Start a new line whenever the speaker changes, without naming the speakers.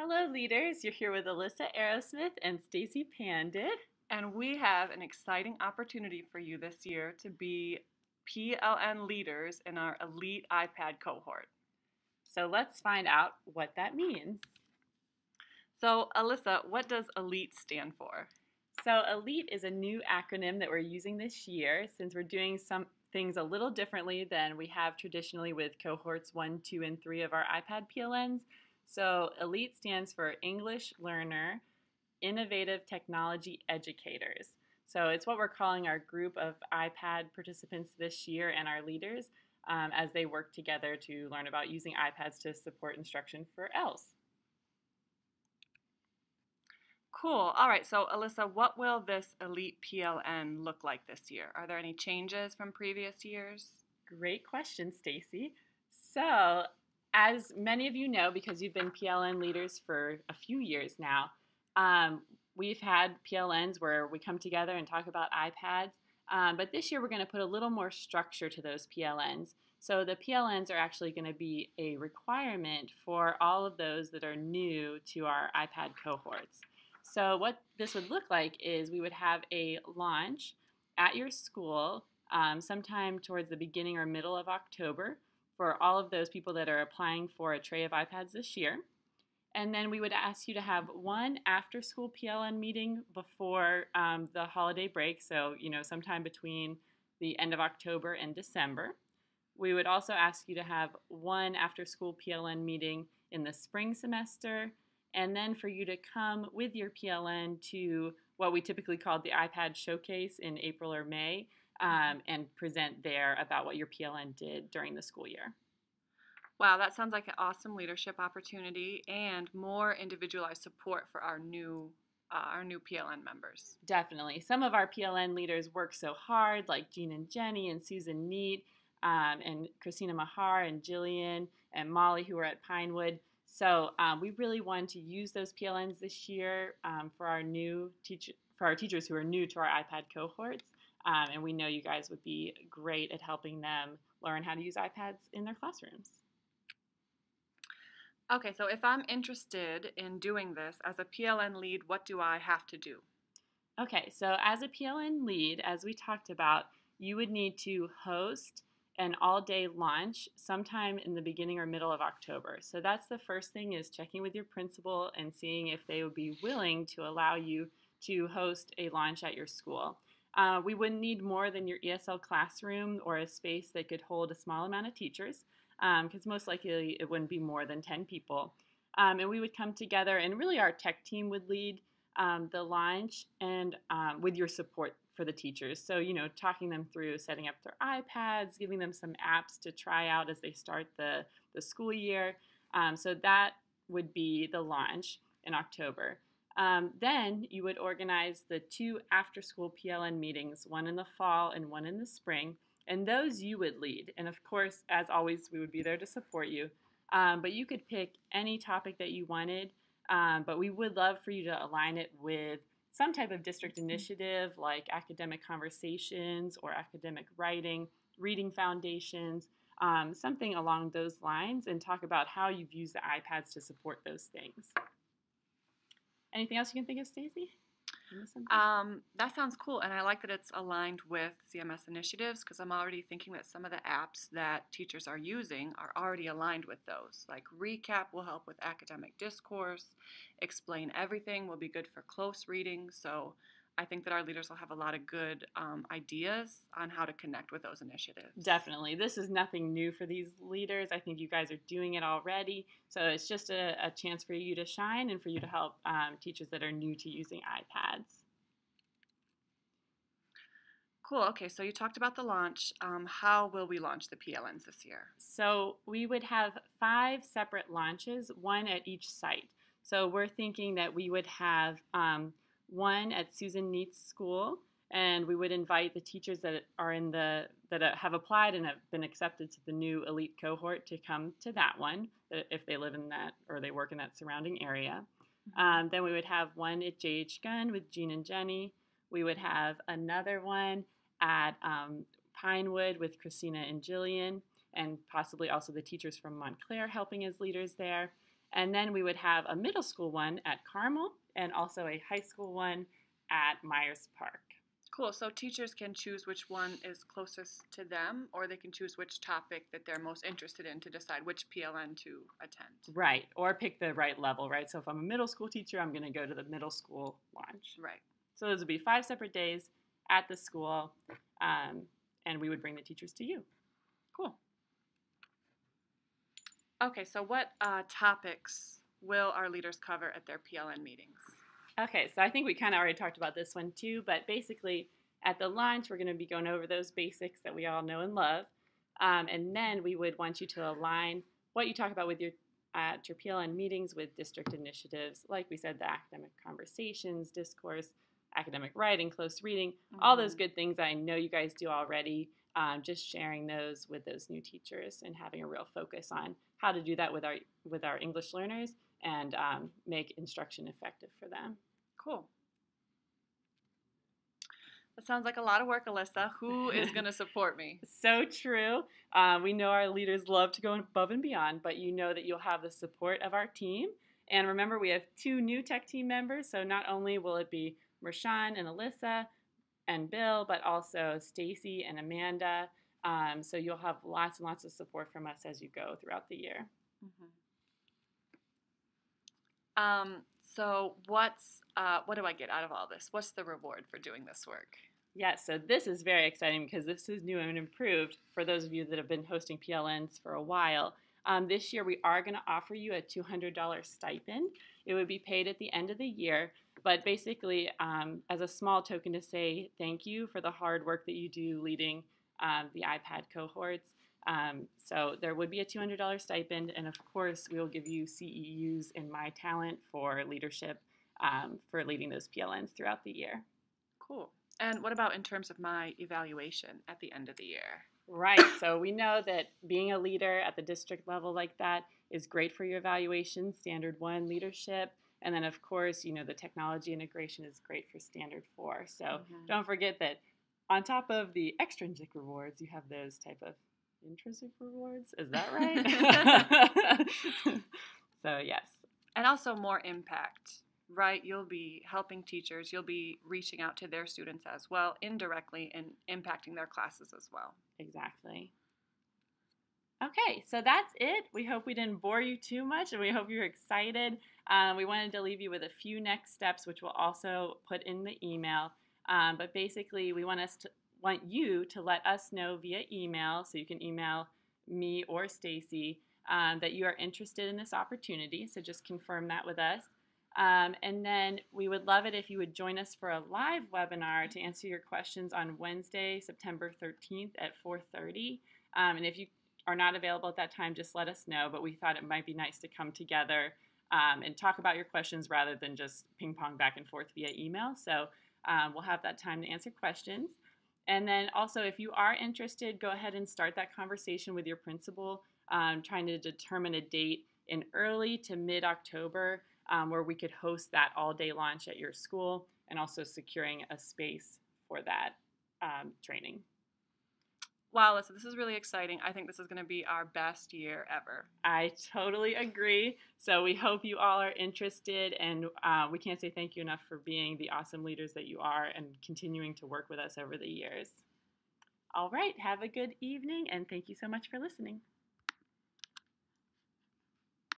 Hello, leaders. You're here with Alyssa Aerosmith and Stacy Pandit.
And we have an exciting opportunity for you this year to be PLN leaders in our elite iPad cohort.
So let's find out what that means.
So, Alyssa, what does ELITE stand for?
So, ELITE is a new acronym that we're using this year since we're doing some things a little differently than we have traditionally with cohorts 1, 2, and 3 of our iPad PLNs. So, ELITE stands for English Learner Innovative Technology Educators. So it's what we're calling our group of iPad participants this year and our leaders as they work together to learn about using iPads to support instruction for ELS.
Cool. All right. So, Alyssa, what will this ELITE PLN look like this year? Are there any changes from previous years?
Great question, Stacy. So, as many of you know, because you've been PLN leaders for a few years now, we've had PLNs where we come together and talk about iPads, but this year we're going to put a little more structure to those PLNs. So the PLNs are actually going to be a requirement for all of those that are new to our iPad cohorts. So what this would look like is we would have a launch at your school sometime towards the beginning or middle of October for all of those people that are applying for a tray of iPads this year. And then we would ask you to have one after-school PLN meeting before the holiday break, so sometime between the end of October and December. We would also ask you to have one after-school PLN meeting in the spring semester, and then for you to come with your PLN to what we typically call the iPad Showcase in April or May, and present there about what your PLN did during the school year.
Wow, that sounds like an awesome leadership opportunity and more individualized support for our new PLN members.
Definitely. Some of our PLN leaders work so hard, like Jean and Jenny and Susan Neat, and Christina Mahar and Jillian and Molly, who are at Pinewood. So we really wanted to use those PLNs this year for our teachers who are new to our iPad cohorts. And we know you guys would be great at helping them learn how to use iPads in their classrooms.
Okay, so if I'm interested in doing this as a PLN lead, what do I have to do?
Okay, so as a PLN lead, as we talked about, you would need to host an all-day launch sometime in the beginning or middle of October. So that's the first thing, is checking with your principal and seeing if they would be willing to allow you to host a launch at your school. We wouldn't need more than your ESL classroom or a space that could hold a small amount of teachers, because most likely it wouldn't be more than 10 people. And we would come together, and really our tech team would lead the launch, and with your support for the teachers. So, talking them through setting up their iPads, giving them some apps to try out as they start the school year. So that would be the launch in October. Then you would organize the 2 after-school PLN meetings, one in the fall and one in the spring. And those you would lead. And of course, as always, we would be there to support you. But you could pick any topic that you wanted. But we would love for you to align it with some type of district initiative like academic conversations or academic writing, reading foundations, something along those lines, and talk about how you've used the iPads to support those things. Anything else you can think of, Stacy?
That sounds cool, and I like that it's aligned with CMS initiatives, because I'm already thinking that some of the apps that teachers are using are already aligned with those. Like Recap will help with academic discourse, Explain Everything will be good for close reading, so I think that our leaders will have a lot of good ideas on how to connect with those initiatives.
Definitely. This is nothing new for these leaders. I think you guys are doing it already. So it's just a chance for you to shine and for you to help teachers that are new to using iPads.
Cool. Okay, so you talked about the launch. How will we launch the PLNs this year?
So we would have 5 separate launches, one at each site. So we're thinking that we would have one at Susan Neat's school, and we would invite the teachers that are that have applied and have been accepted to the new elite cohort to come to that one, if they live in that or they work in that surrounding area. Then we would have one at J.H. Gunn with Jean and Jenny. We would have another one at Pinewood with Christina and Jillian, and possibly also the teachers from Montclair helping as leaders there. And then we would have a middle school one at Carmel and also a high school one at Myers Park.
Cool. So teachers can choose which one is closest to them, or they can choose which topic that they're most interested in to decide which PLN to attend.
Right. Or pick the right level, right? So if I'm a middle school teacher, I'm going to go to the middle school launch.
Right.
So those would be 5 separate days at the school, and we would bring the teachers to you.
Cool. Okay, so what topics will our leaders cover at their PLN meetings?
Okay, so I think we kind of already talked about this one too, but basically at the launch, we're going to be going over those basics that we all know and love. And then we would want you to align what you talk about with at your PLN meetings with district initiatives. Like we said, the academic conversations, discourse, academic writing, close reading, all those good things I know you guys do already. Just sharing those with those new teachers and having a real focus on how to do that with our English learners and make instruction effective for them.
Cool. That sounds like a lot of work, Alyssa. Who is going to support me?
So true. We know our leaders love to go above and beyond, but you know that you'll have the support of our team. And remember, we have 2 new tech team members, so not only will it be Mershawn and Alyssa and Bill, but also Stacy and Amanda. So you'll have lots and lots of support from us as you go throughout the year.
So what do I get out of all this? What's the reward for doing this work?
Yes, so this is very exciting because this is new and improved for those of you that have been hosting PLNs for a while. This year we are going to offer you a $200 stipend. It would be paid at the end of the year, but basically as a small token to say thank you for the hard work that you do leading the iPad cohorts. So there would be a $200 stipend, and of course we will give you CEUs in My Talent for leadership for leading those PLNs throughout the year.
Cool. And what about in terms of my evaluation at the end of the year?
Right. So we know that being a leader at the district level like that is great for your evaluation, Standard 1 leadership. And then, of course, you know, the technology integration is great for Standard 4. So don't forget that on top of the extrinsic rewards, you have those type of intrinsic rewards. Is that right? So, yes.
And also more impact, right? You'll be helping teachers. You'll be reaching out to their students as well, indirectly, and impacting their classes as well.
Exactly. Okay, so that's it. We hope we didn't bore you too much, and we hope you're excited. We wanted to leave you with a few next steps, which we'll also put in the email. But basically, we want you to let us know via email, so you can email me or Stacy, that you are interested in this opportunity. So just confirm that with us. And then we would love it if you would join us for a live webinar to answer your questions on Wednesday, September 13th at 4:30. And if you are not available at that time, just let us know. But we thought it might be nice to come together and talk about your questions rather than just ping pong back and forth via email. So we'll have that time to answer questions. And then also, if you are interested, go ahead and start that conversation with your principal, trying to determine a date in early to mid-October where we could host that all-day launch at your school, and also securing a space for that training.
Wow, Alyssa, this is really exciting. I think this is going to be our best year ever.
I totally agree. So we hope you all are interested, and we can't say thank you enough for being the awesome leaders that you are and continuing to work with us over the years. All right, have a good evening, and thank you so much for listening.